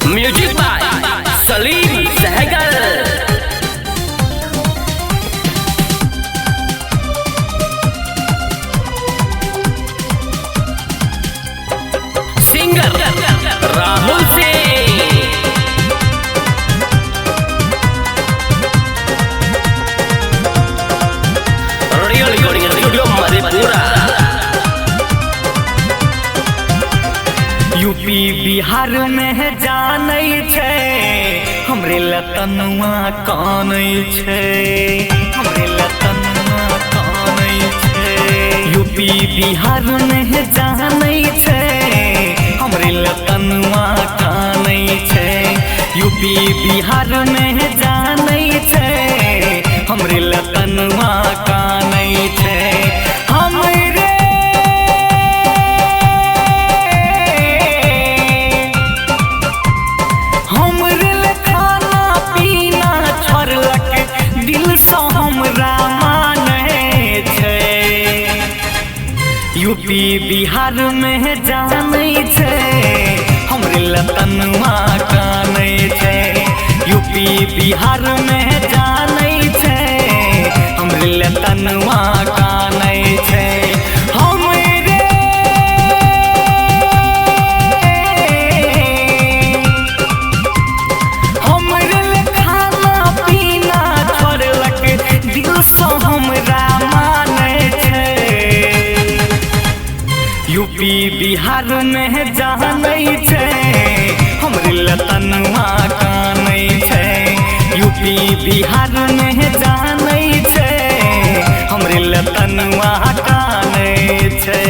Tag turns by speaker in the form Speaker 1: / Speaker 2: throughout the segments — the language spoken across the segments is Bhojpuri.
Speaker 1: Music by Salim Sehgal. Singer Rahul से audio recording studio Madhepura.
Speaker 2: UP Bihar में जानै छै हमरे लतनुआ कानै छै, हमरे लतनुआ कानै छै। यूपी बिहार में जानै छै हमरे लतनुआ कानै छै। यूपी बिहार में जानै छै हमरे लतनुआ कानै छै। यूपी बिहार में जानै छै हमरे लतनुआ कानै छै। यूपी बिहार में जानै छै हमरे लतनुआ कानै छै। हमरे खाना पीना छोड़लक दिल से हमरा मानै छै। यूपी बिहार में जानै छै हमरे लतनुआ कानै छै। यूपी बिहार में जानै छै हमरे लतनुआ कानै छै।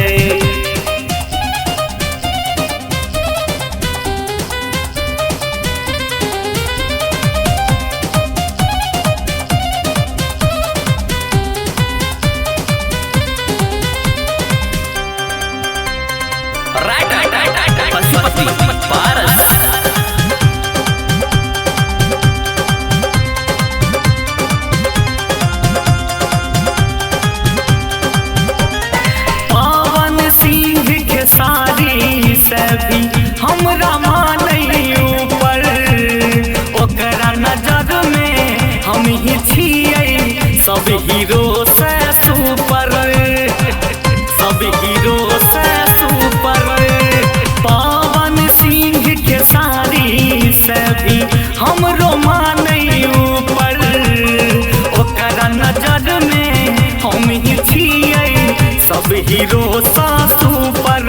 Speaker 2: पवन सिंह के सारी से भी हमरा मानै ऊपर, ओकरा नजर में हम ही छियै सब हीरो से सुपर, सब हीरो से सुपर। पवन सिंह के सारी से भी हमरो मानै ऊपर, ओकरा नजर में हम ही छियै सब हीरो सा सुपर।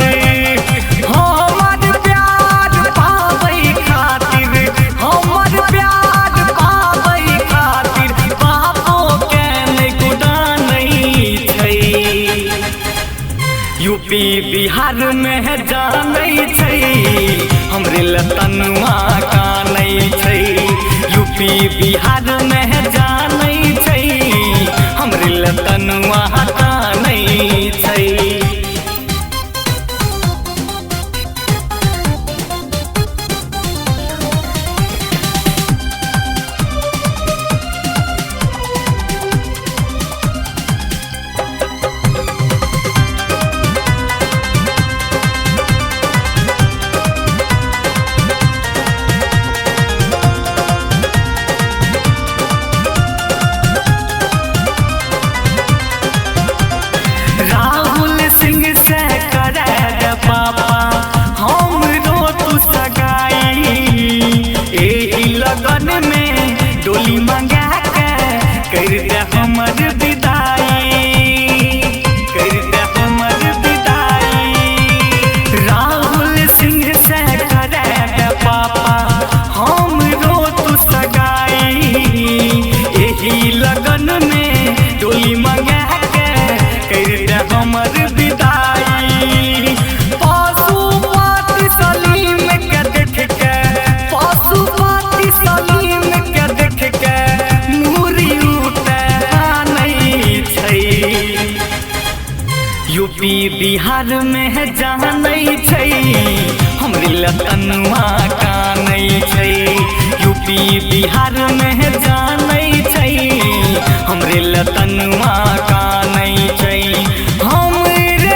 Speaker 2: हमर प्यार पाबै खातिर, हमर प्यार पाबै खातिर बापो के नै गुदानै छै। यूपी बिहार में जानै छै हमरे लतनुआ कानै छै। यूपी बिहार में जानै छै हमरे लतनुआ कानै छै। राहुल सिंह से करे रे पापा हमरो तू सगाई, एही लगन में डोली मंगा के कर दे हमर विदाई, कर दे हमर विदाई। राहुल सिंह से करे रे पापा हमरो तू सगाई, एही लगन में डोली मंगा हमर विदाई। पशुपति सलीम के देख के, पशुपति सलीम के देख के नूरी उठे नहीं छै। यूपी बिहार में जानै छै हमरे लतनुआ कानै छै। यूपी बिहार में जानै छै हमरे लतनुआ कानै छै। हमरे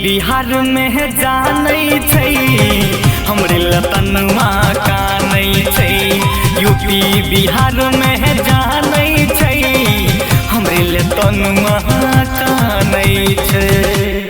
Speaker 2: बिहार में जानै छै हमरे लतनुआ कानै छै। यूपी बिहार में जानै छै हमरे लतनुआ कानै छै।